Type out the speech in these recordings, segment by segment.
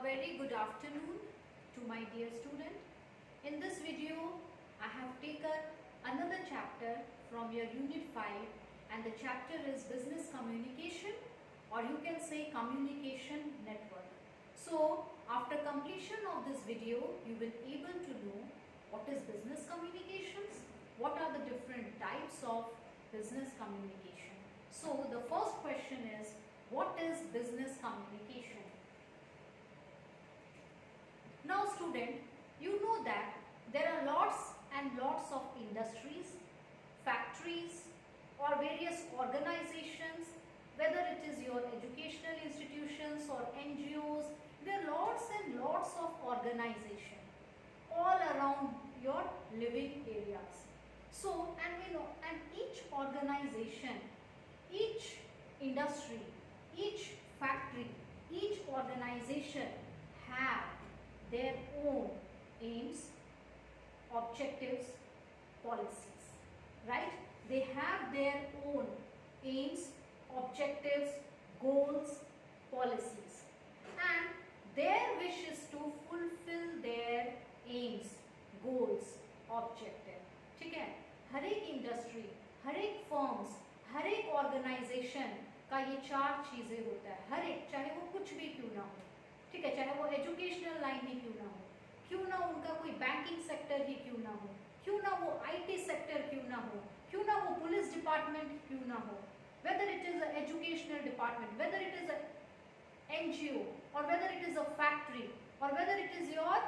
very good afternoon to my dear student. In this video, I have taken another chapter from your Unit 5 and the chapter is Business Communication, or you can say Communication Network. So, after completion of this video, you will be able to know what is business communications, what are the different types of business communication. So, the first question is, what is business communication? Now student, you know that there are lots and lots of industries, factories or various organizations, whether it is your educational institutions or NGOs, there are lots and lots of organizations all around your living areas. So, and each organization, each industry, each factory, each organization have their own aims, objectives, policies, right? They have their own aims, objectives, goals, policies, and their wish is to fulfill their aims, goals, objective. ठीक है? हर एक industry, हर एक firms, हर एक organisation का ये चार चीजें होता है. हर एक, चाहे वो कुछ भी क्यों ना हो, ठीक है, चाहे वो एजुकेशनल लाइन ही क्यों ना उनका कोई बैंकिंग सेक्टर ही क्यों ना वो आईटी सेक्टर क्यों ना वो पुलिस डिपार्टमेंट क्यों ना हो, whether it is an educational department, whether it is an NGO or whether it is a factory or whether it is your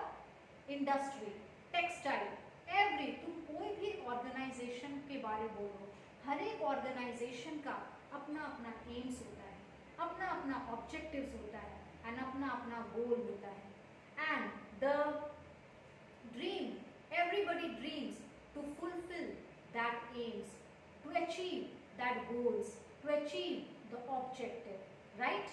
industry, textile, every, तुम कोई भी ऑर्गेनाइजेशन के बारे बोलो, हर एक ऑर्गेनाइजेशन का अपना अपना एम्स होता है, अपना अपना ऑब्जेक्टिव्स होता है and अपना अपना गोल होता है. And the dream, everybody dreams to fulfill that aims, to achieve that goals, to achieve the objective, right?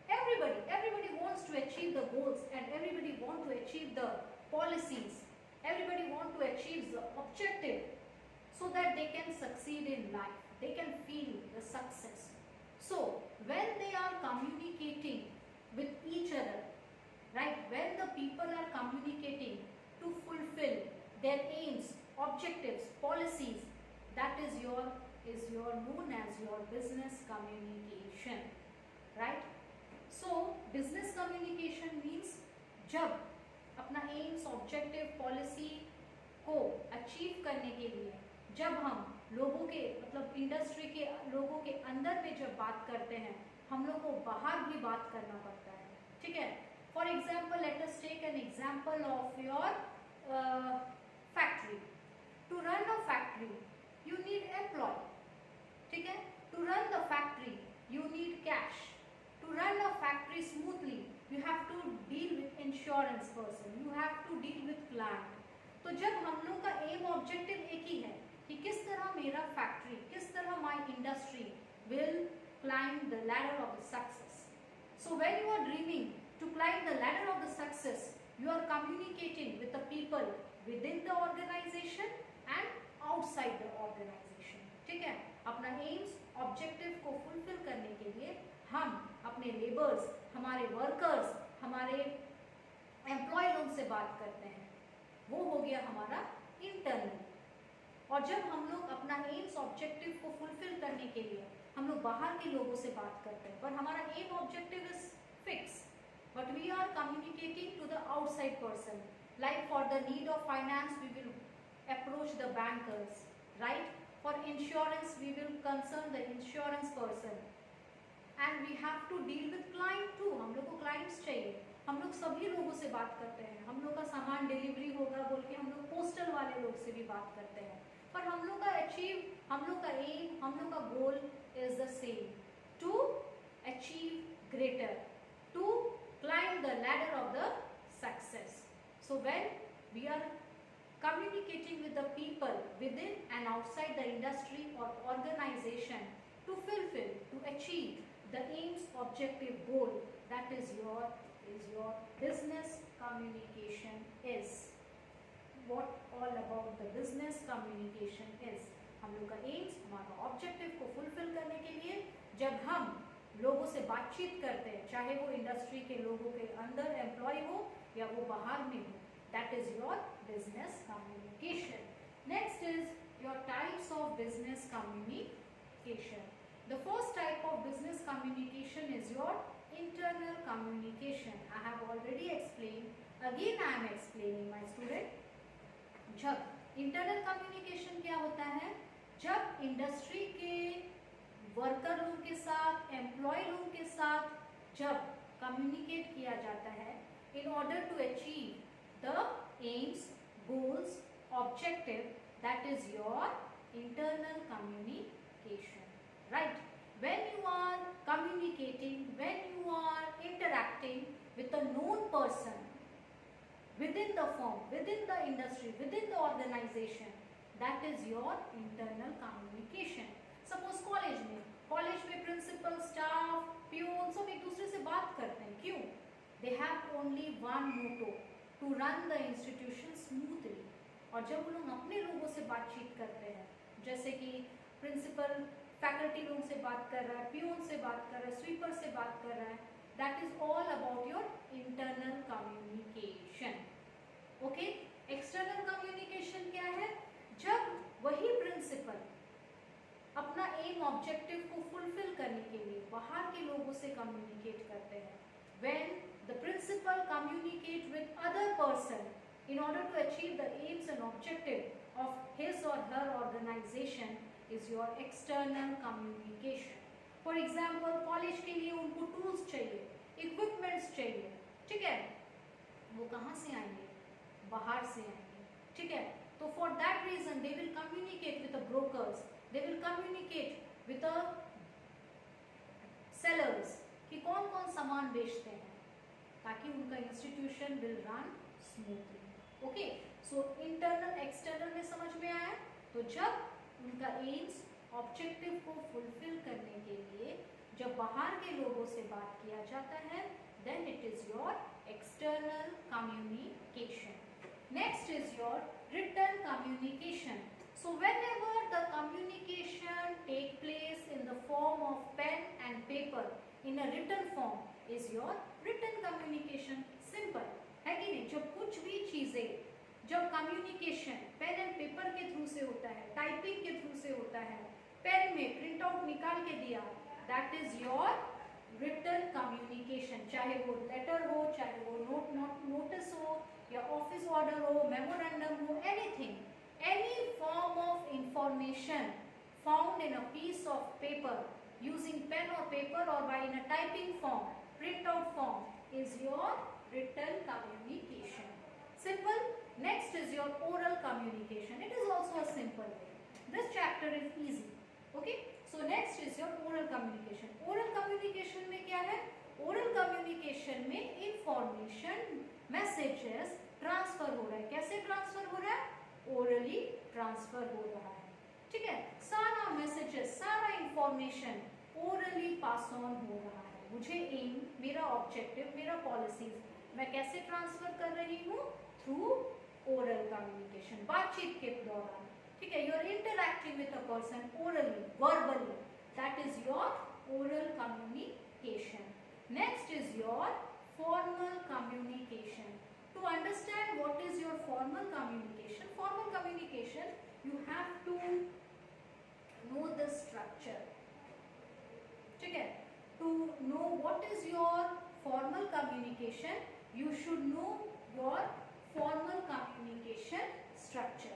Everybody wants to achieve the goals and everybody wants to achieve the policies. Everybody wants to achieve the objective so that they can succeed in life. They can feel the success. So, when they are communicating with each other, right, when the people are communicating to fulfill their aims, objectives, policies, that is your known as your business communication, right? So business communication means जब अपना aims, objective, policy को achieve करने के लिए जब हम लोगों के मतलब इंडस्ट्री के लोगों के अंदर में जब बात करते हैं, हम लोग को बाहर भी बात करना पड़ता है, ठीक है. For example, let us take an example of your factory. To run a factory you need employ, ठीक है. To run the factory you need cash. To run a factory smoothly you have to deal with insurance person, you have to deal with client. तो जब हम लोग का M objective एक ही है कि किस तरह मेरा फैक्ट्री, किस तरह my industry will climb the ladder of the success. So when you are dreaming to climb the ladder of the success, you are communicating with the people within the organization and outside the organization. ठीक है? अपना aims, objective को fulfill करने के लिए हम अपने laborers, हमारे workers, हमारे employee लोगों से बात करते हैं. वो हो गया हमारा internal. और जब हम लोग अपना एम्स ऑब्जेक्टिव को फुलफिल करने के लिए हम लोग बाहर के लोगों से बात करते हैं, पर हमारा aim objective is fix, but we are communicating to the outside person. Like for the need of finance we will approach the bankers, right. For insurance we will concern the insurance person and we have to deal with client too. हम लोग को clients चाहिए, हम लोग सभी लोगों से बात करते हैं. हम लोग का सामान डिलीवरी होगा बोल के हम लोग पोस्टल वाले लोग से भी बात करते हैं, पर हम लोग का हम लोग का एम, हम लोग का goal is the same, to achieve greater, to climb the ladder of the success. So when we are communicating with the people within and outside the industry or organization to fulfill, to achieve the aims, objective, goal, that is your business communication is. What all about the business communication is. हम लोग का AIIMS, हमारा objective को fulfil करने के लिए जब हम लोगों से बातचीत करते हैं, चाहे वो इंडस्ट्री के लोगों के अंदर एम्प्लॉय हो या वो बाहर में हो, that is your business communication. Next is your types of business communication. The first type of business communication is your internal communication. I have already explained. Again I am explaining, my student. जब internal communication क्या होता है, जब industry के worker लोग के साथ, employ लोग के साथ जब कम्युनिकेट किया जाता है in order to achieve the aims, goals, objective, that is your internal communication. Right? When you are communicating, when you are interacting with a known person within the firm, within the industry, within the organization, that is your internal communication. Suppose college में principal, staff, peon सब एक दूसरे से बात करते हैं. क्यों? They have only one motto, to run the institution smoothly. और जब वो लोग अपने लोगों से बातचीत करते हैं, जैसे कि प्रिंसिपल फैकल्टी लोग से बात कर रहा है, प्यून से बात कर रहा है, स्वीपर से बात कर रहा है, that is all about your internal communication. Okay. External communication क्या है? जब वही प्रिंसिपल अपना एम, ऑब्जेक्टिव को फुलफिल करने के लिए बाहर के लोगों से कम्युनिकेट करते हैं. When the principal communicate with other person in order to achieve the aims and objective of his or her organization is your external communication. For example, college के लिए उनको टूल्स चाहिए, इक्विपमेंट्स चाहिए, ठीक है, वो कहाँ से आएंगे? बाहर से आएंगे, ठीक है. तो for that reason they will communicate with the brokers, they will communicate with the sellers कि कौन कौन सामान बेचते हैं, ताकि उनका institution will run smoothly. Okay. So internal external में समझ में आया. तो जब उनका एम्स, ऑब्जेक्टिव को फुलफिल करने के लिए जब बाहर के लोगों से बात किया जाता है, then it is your external communication. Next is your written communication. So whenever the communication take place in the form of pen and paper in a written form is your written communication. Simple है कि नहीं? जब कुछ भी चीजें, जब communication pen and paper के through से होता है, टाइपिंग के थ्रू से होता है, पेन में प्रिंट आउट निकाल के दिया, that is your written communication. चाहे वो लेटर हो, चाहे वो नोटिस हो, या ऑफिस ऑर्डर हो, मेमोरेंडम हो, anything, any form of information found in a piece of paper using pen और पेपर और by in a typing form, print out form is your written communication. Simple. Next is your oral communication. It is also a simple way. This chapter is easy. Okay. So next is your oral communication. Oral communication में क्या है? Oral communication में information, messages transfer हो रहा है. कैसे transfer हो रहा है? Orally transfer हो रहा है. ठीक है. सारा messages, सारा information orally pass on हो रहा है. मुझे एम, मेरा ऑब्जेक्टिव, मेरा पॉलिसीज मैं कैसे ट्रांसफर कर रही हूँ? थ्रू ओरल कम्युनिकेशन, बातचीत के दौरान. ठीक है. You are interacting with a person orally, verbally, that is your oral communication. Next is your formal communication. To understand what is your formal communication, you have to know the structure. ठीक है. To know what is your formal communication, you should know your formal communication structure.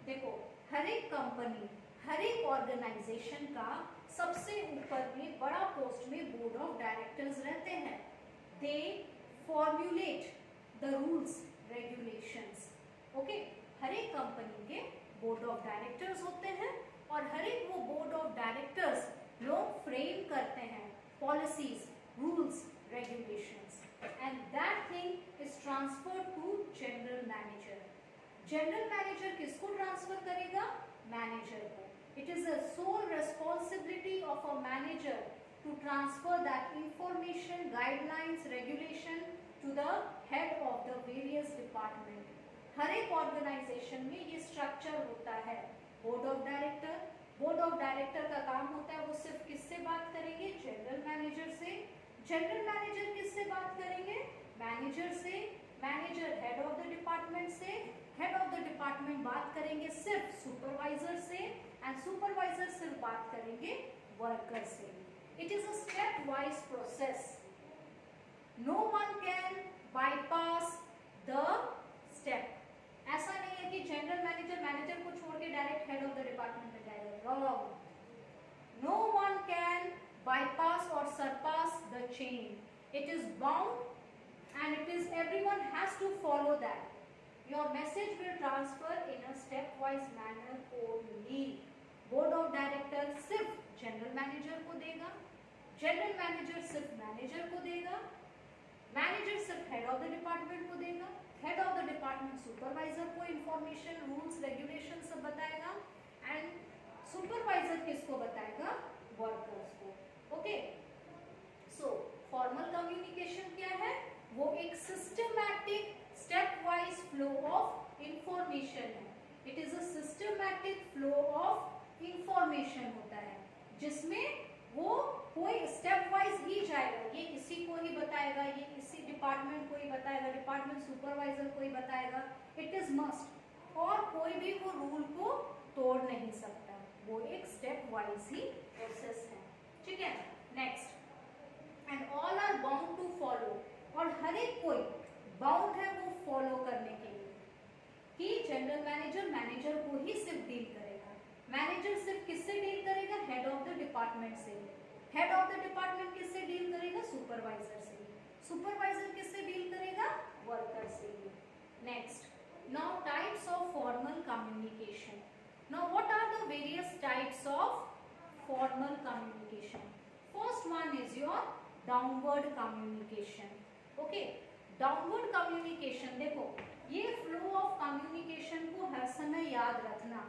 देखो, हर एक company, हर एक organisation का सबसे ऊपर में बड़ा पोस्ट में बोर्ड ऑफ डायरेक्टर्स रहते हैं. They formulate the rules, regulations. Okay? हर एक कंपनी के बोर्ड ऑफ डायरेक्टर्स होते हैं और हर एक वो बोर्ड ऑफ डायरेक्टर्स लोग फ्रेम करते हैं policies, rules, regulations, and that thing is transferred to general manager. General manager किसको transfer करेगा? Manager को. It is a sole responsibility of a manager to transfer that information, guidelines, regulation to the head of the various department. हर एक organization में ये structure होता है. Board of director का काम होता है वो सिर्फ किससे बात करेंगे? जनरल मैनेजर जनरल मैनेजर किससे बात करेंगे? मैनेजर से। Manager head of the department से। हेड ऑफ द डिपार्टमेंट बात करेंगे सिर्फ सुपरवाइजर से, एंड सुपरवाइजर सिर्फ बात करेंगे वर्कर से। It is a step wise process. No one can bypass the step. ऐसा नहीं है कि जनरल मैनेजर को छोड़ के direct head of the department में जाएगा। Wrong. No one can bypass or surpass the chain. It is bound and it is everyone has to follow that. Your message will transfer in a stepwise manner only. Board of directors सिर्फ general manager को देगा, general manager सिर्फ manager को देगा, manager सिर्फ head of the department को देगा, head of the department supervisor को इंफॉर्मेशन, रूल्स, रेगुलेशन सब बताएगा, एंड सुपरवाइजर किसको बताएगा? वर्कर्स को। ओके, सो फॉर्मल कम्युनिकेशन क्या है? वो एक systematic step wise flow of information है। It is a systematic flow of information होता है, जिसमें वो कोई स्टेप वाइज ही जाएगा। ये इसी को ही बताएगा, ये इसी डिपार्टमेंट को ही बताएगा, डिपार्टमेंट सुपरवाइजर को ही बताएगा। इट इज मस्ट, और कोई भी वो रूल को तोड़ नहीं सकता। वो एक स्टेप वाइज ही प्रोसेस है। ठीक है, next, and all are bound to follow, और हर एक कोई बाउंड है वो फॉलो करने के लिए, कि जनरल मैनेजर को ही सिर्फ डील करेगा। मैनेजर सिर्फ किससे डील करेगा? हेड ऑफ द डिपार्टमेंट से। हेड ऑफ द डिपार्टमेंट किससे डील करेगा? सुपरवाइजर से। सुपरवाइजर किससे डील करेगा? वर्कर से। Next, now types of formal communication. Now what are the various types of formal communication? First one is your downward communication. Okay, downward communication, देखो ये flow of communication को हर समय याद रखना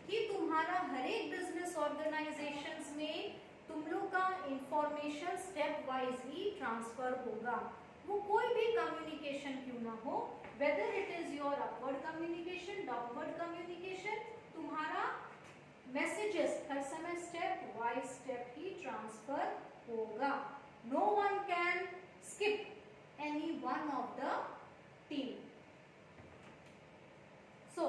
कि तुम्हारा हर एक बिजनेस ऑर्गेनाइजेशंस में तुम लोग का इंफॉर्मेशन स्टेप वाइज ही ट्रांसफर होगा। वो कोई भी कम्युनिकेशन क्यों ना हो, whether it is your upward communication, downward communication, तुम्हारा मैसेजेस हर समय स्टेप वाइज स्टेप ही ट्रांसफर होगा। No one can skip any one of the team. So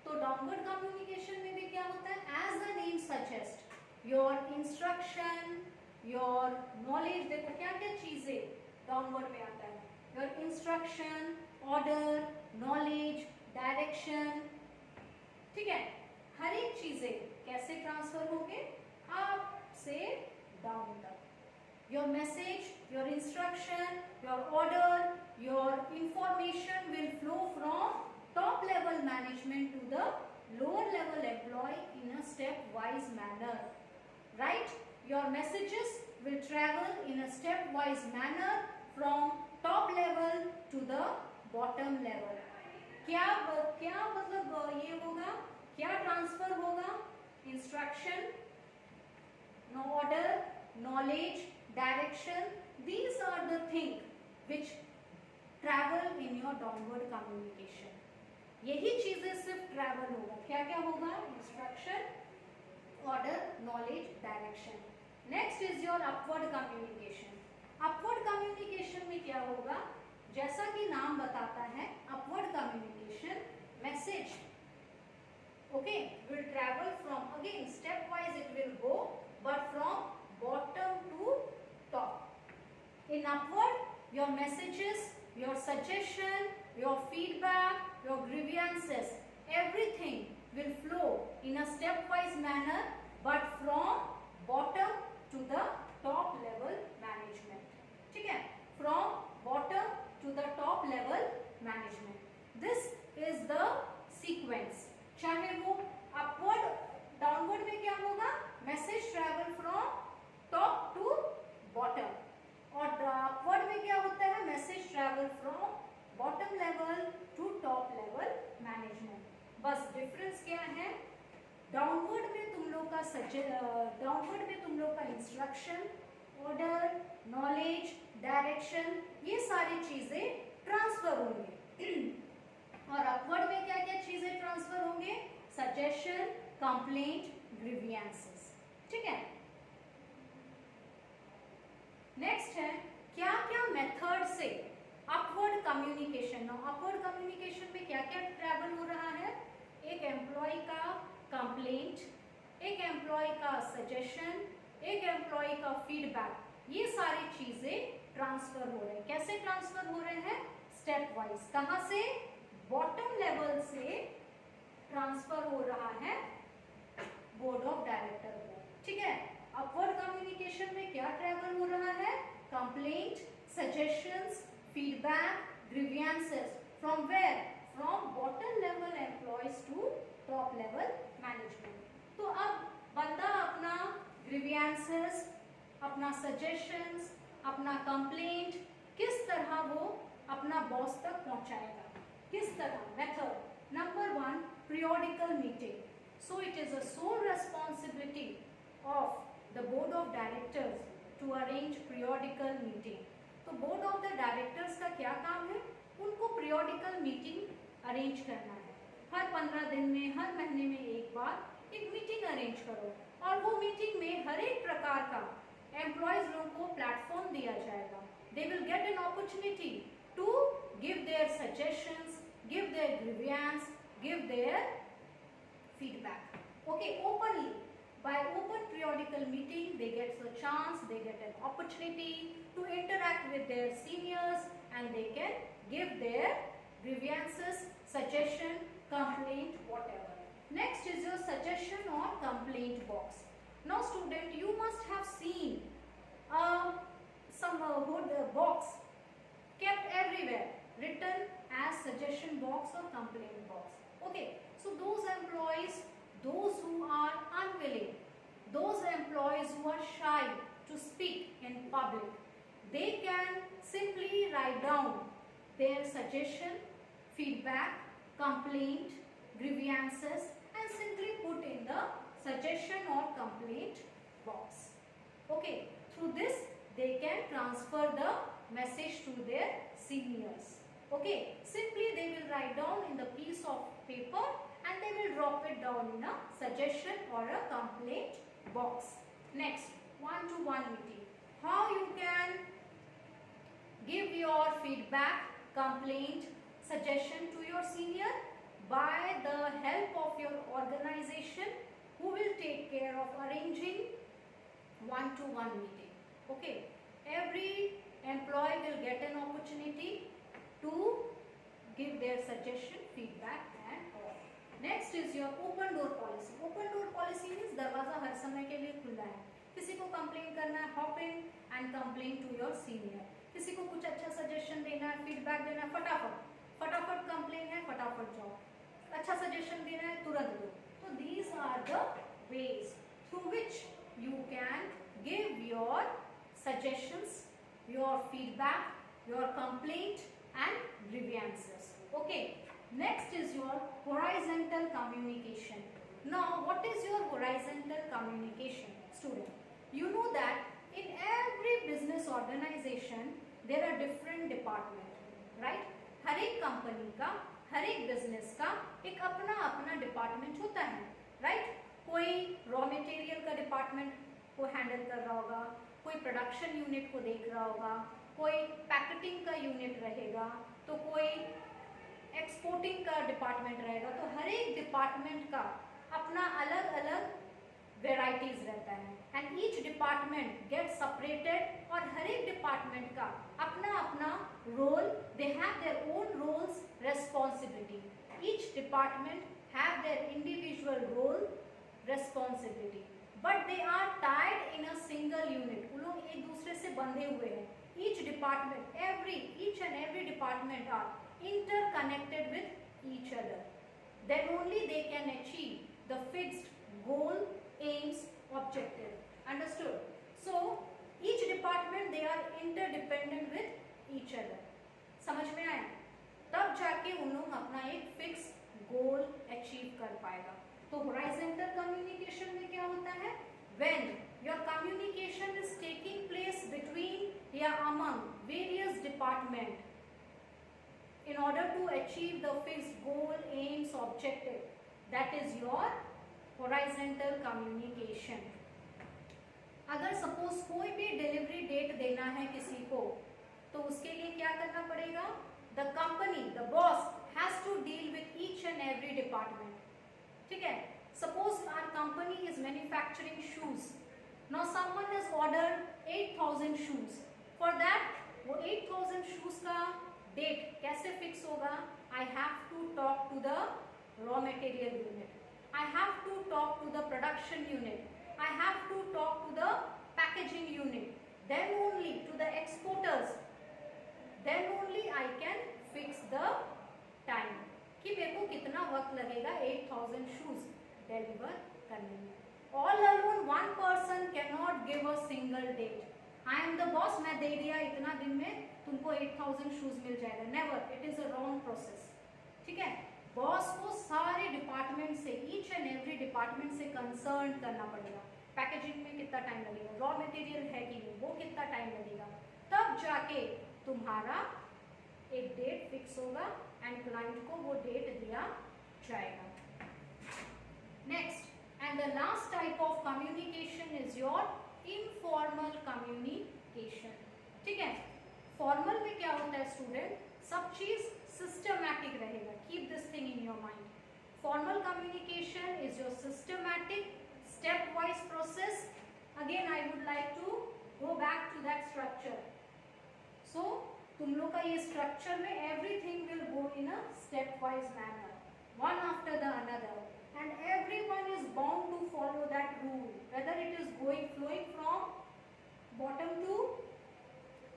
तो डाउनवर्ड कम्युनिकेशन में भी क्या होता है? As the name suggest, your instruction, your knowledge, देखो क्या क्या चीजें डाउनवर्ड में आता है। Your instruction, order, knowledge, direction, ठीक है, हर एक चीजें कैसे ट्रांसफर होंगे? अप से डाउन तक। Your message, your instruction, your order, your information will flow from top level management to the lower level employ in a step wise manner, right? Your messages will travel in a stepwise manner from top level to the bottom level. क्या मतलब ये होगा, क्या transfer होगा? Instruction, order, knowledge, direction, these are the things which travel in your downward communication. यही चीजें सिर्फ travel होगा। क्या क्या होगा? Instruction, order, knowledge, direction. Next is your upward communication. Upward communication में क्या होगा? जैसा कि नाम बताता है, upward communication, message okay will travel from, again step wise it will go, but from bottom to top. In upward your messages, your suggestion, your feedback, your grievances, everything will flow in a stepwise manner, but from bottom to the top level management. ठीक है, from bottom to the top level management. This is the sequence. चाहे वो upward, downward में क्या होगा? Message travel from top to bottom. और upward में क्या होता है? Message travel from bottom level to top level management. बस डिफरेंस क्या है? डाउनवर्ड में तुम लोग का इंस्ट्रक्शन, ऑर्डर, नॉलेज, डायरेक्शन, ये सारी चीजें ट्रांसफर होंगे। और अपवर्ड में क्या क्या चीजें ट्रांसफर होंगे? Suggestion, complaint, grievances. ठीक है, नेक्स्ट है कम्युनिकेशन। नाउ अपवर्ड कम्युनिकेशन में क्या क्या ट्रैवल हो रहा है? एक एम्प्लॉय का कंप्लेंट, एक एम्प्लॉय का सजेशन, एक एम्प्लॉय का फीडबैक, ये सारी चीजें ट्रांसफर हो रहे हैं। कैसे ट्रांसफर हो रहे हैं? Step wise. कहां से? बॉटम लेवल से ट्रांसफर हो रहा है बोर्ड ऑफ डायरेक्टर को। ठीक है, अपवर्ड कम्युनिकेशन में क्या ट्रैवल हो रहा है? Complaint, suggestions, feedback, grievances. From where? From bottom level employees to top level management. तो अब बंदा अपना ग्रीवियंसेस, अपना सजेशंस, अपना कंप्लेंट किस तरह वो अपना बॉस तक पहुंचाएगा? किस तरह? Method number 1, periodical meeting. So it is a sole responsibility of the board of directors to arrange periodical meeting. तो बोर्ड ऑफ द डायरेक्टर्स का क्या काम है? उनको periodical meeting अरेंज करना है। हर 15 दिन में, हर महीने में एक बार एक मीटिंग अरेंज करो, और वो मीटिंग में हर एक प्रकार का एम्प्लॉयज लोगों को प्लेटफॉर्म दिया जाएगा। They will get an opportunity to give their suggestions, give their grievance, give their feedback, okay, openly. By open periodical meeting, they get the chance, they get an opportunity to interact with their seniors, and they can give their grievances, suggestion, complaint, whatever. Next is your suggestion or complaint box. Now student, you must have seen some box kept everywhere, written as suggestion box or complaint box. Okay, so those employees, those who are unwilling, those employees who are shy to speak in public, they can simply write down their suggestion, feedback, complaint, grievances, and simply put in the suggestion or complaint box. Okay, through this they can transfer the message to their seniors. Okay, simply they will write down in the piece of paper and they will drop it down in a suggestion or a complaint box. Next, one-to-one meeting. How you can give your feedback, complaint, suggestion to your senior? By the help of your organization, who will take care of arranging one-to-one meeting. Okay, every employee will get an opportunity to give their suggestion, feedback and all. Next is your open door policy. Open door policy means दरवाजा हर समय के लिए खुला है। किसी को complain करना है, hop in and complain to your senior. किसी को कुछ अच्छा सजेशन देना है, फीडबैक देना है, फटाफट कंप्लेन है, फटाफट जाओ। अच्छा सजेशन देना है, तुरंत दो। तो these are the ways through which you can give your suggestions, your feedback, your complaint and grievances. Okay, next is your horizontal communication. Now what is your horizontal communication, student? You know that in every business organization there are different departments, right? हर एक company का, हर एक business का एक अपना अपना department होता है, right? कोई रॉ मटेरियल का डिपार्टमेंट को हैंडल कर रहा होगा, कोई प्रोडक्शन यूनिट को देख रहा होगा, कोई पैकेटिंग का यूनिट रहेगा, तो कोई एक्सपोर्टिंग का डिपार्टमेंट रहेगा। तो हर एक डिपार्टमेंट का अपना अलग अलग वेराइटीज रहता है, and each department get separated, और हर एक डिपार्टमेंट का अपना अपना role, they have their own roles, responsibility. Each department have their individual role, responsibility, but they are tied in a single unit. वो लोग एक दूसरे से बंधे हुए हैं। Each department, each and every department are interconnected with each other. Then only they can achieve the fixed goal, aims, objective. Understood? So each department, they are interdependent with each other. समझ में आया? तब जाके उन लोग अपना एक fix goal achieve कर पाएगा। तो horizontal communication में क्या होता है? When your communication is taking place between among various departments in order to achieve the fixed goal, aims, objective, that is your horizontal communication. अगर सपोज कोई भी डिलीवरी डेट देना है किसी को, तो उसके लिए क्या करना पड़ेगा? the company, the boss has to deal with each and every department. ठीक है, suppose our company is manufacturing shoes. Now someone has ordered 8,000 shoes. For that वो 8,000 shoes का डेट कैसे फिक्स होगा? I have to talk to the raw material unit. I have to talk to the production unit. I have to talk to the packaging unit. Then only to the exporters. Then only I can fix the time कि मेरे को कितना वक्त लगेगा 8,000 shoes deliver करने में. All alone one person cannot give a single date. I am the boss, मैं दे दिया इतना दिन में तुमको 8,000 shoes मिल जाएगा. Never. It is a wrong process. ठीक है, बॉस को सारे डिपार्टमेंट से, ईच एंड एवरी डिपार्टमेंट से कंसर्न करना पड़ेगा. पैकेजिंग में कितना टाइम लगेगा, रॉ मटेरियल है कि नहीं, वो कितना टाइम लगेगा, तब जाके तुम्हारा एक डेट फिक्स होगा एंड क्लाइंट को वो डेट दिया जाएगा. Next and the last type of communication is your informal communication. ठीक है, फॉर्मल में क्या होता है स्टूडेंट, सब चीज सिस्टमैटिक रहेगा. Keep this thing in your mind. Formal communication is your systematic step wise process. Again I would like to go back to that structure. So तुम लोग का ये स्ट्रक्चर में everything will go in a step wise manner, one after the another, and everyone is bound to follow that rule, whether it is flowing from bottom to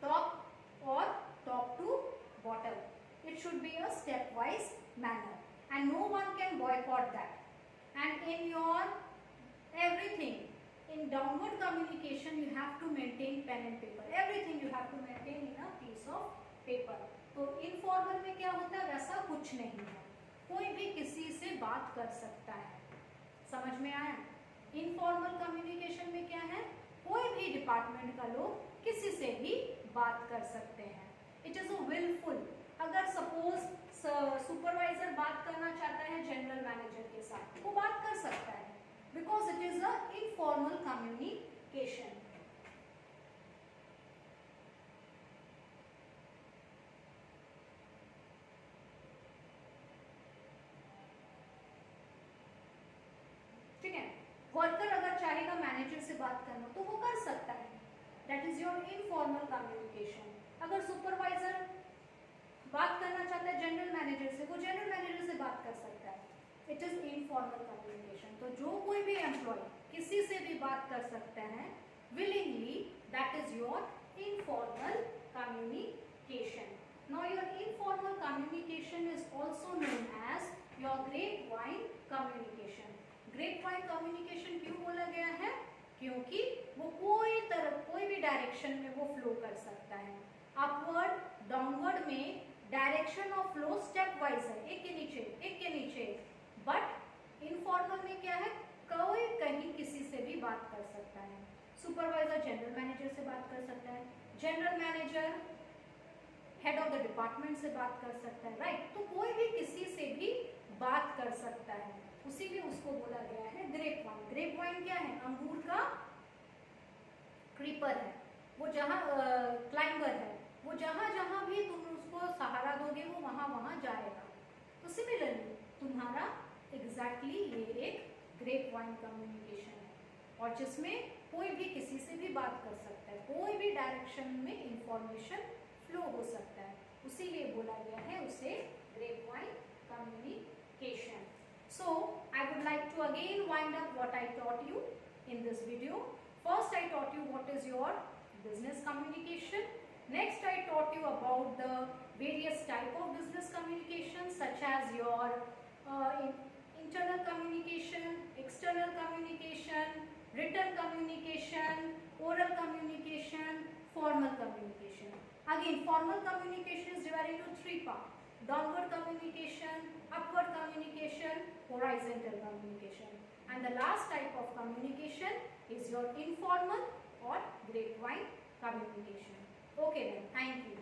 top or top to bottom. It should be a stepwise manner and no one can boycott that. And in your everything, in downward communication you have to maintain pen and paper. Everything you have to maintain in a piece of paper. तो informal में क्या होता है, वैसा कुछ नहीं है, कोई भी किसी से बात कर सकता है. समझ में आया? इनफॉर्मल कम्युनिकेशन में क्या है, कोई भी डिपार्टमेंट का लोग किसी से भी बात कर सकते हैं. It is a willful. अगर सपोज सुपरवाइजर बात करना चाहता है जनरल मैनेजर के साथ, वो बात कर सकता है, because it is a informal communication. ठीक है, वर्कर अगर चाहेगा मैनेजर से बात करना तो वो कर सकता है. That is your informal communication. अगर सुपरवाइजर बात करना चाहता है जनरल मैनेजर से, वो जनरल मैनेजर से बात कर सकता है. It is informal communication. तो जो कोई भी एम्प्लॉय किसी से भी बात कर सकते हैं willingly, that is your informal communication. Now your informal communication is also known as your grapevine communication. Grapevine communication क्यों बोला गया है? क्योंकि वो कोई भी डायरेक्शन में वो फ्लो कर सकता है. अपवर्ड डाउनवर्ड में direction of flow step wise है, एक के नीचे एक के नीचे. बट इनफॉर्मल में क्या है, कोई कहीं किसी से भी बात कर सकता है. सुपरवाइजर जनरल मैनेजर से बात कर सकता है, general manager head of the department से बात कर सकता है. राइट, तो कोई भी किसी से भी बात कर सकता है, उसीलिए उसको बोला गया है ग्रेपवाइन. ग्रेपवाइन क्या है? अंगूर का क्रीपर है, वो जहाँ क्लाइंबर है, वो जहाँ जहाँ भी तुम उसको सहारा दोगे वो वहाँ वहाँ जाएगा. तो सिमिलरली तुम्हारा एग्जैक्टली ये एक ग्रेपवाइन कम्युनिकेशन है, और जिसमें कोई भी किसी से भी बात कर सकता है, कोई भी डायरेक्शन में इंफॉर्मेशन फ्लो हो सकता है, उसीलिए बोला गया है उसे grapevine communication. So, I would like to again wind up what I taught you in this video. First, I taught you what is your business communication. Next, I taught you about the various type of business communication, such as your internal communication, external communication, written communication, oral communication, formal communication. Again, formal communication is divided into three parts: downward communication, upward communication, horizontal communication. And the last type of communication is your informal or grapevine communication. Okay then, thank you.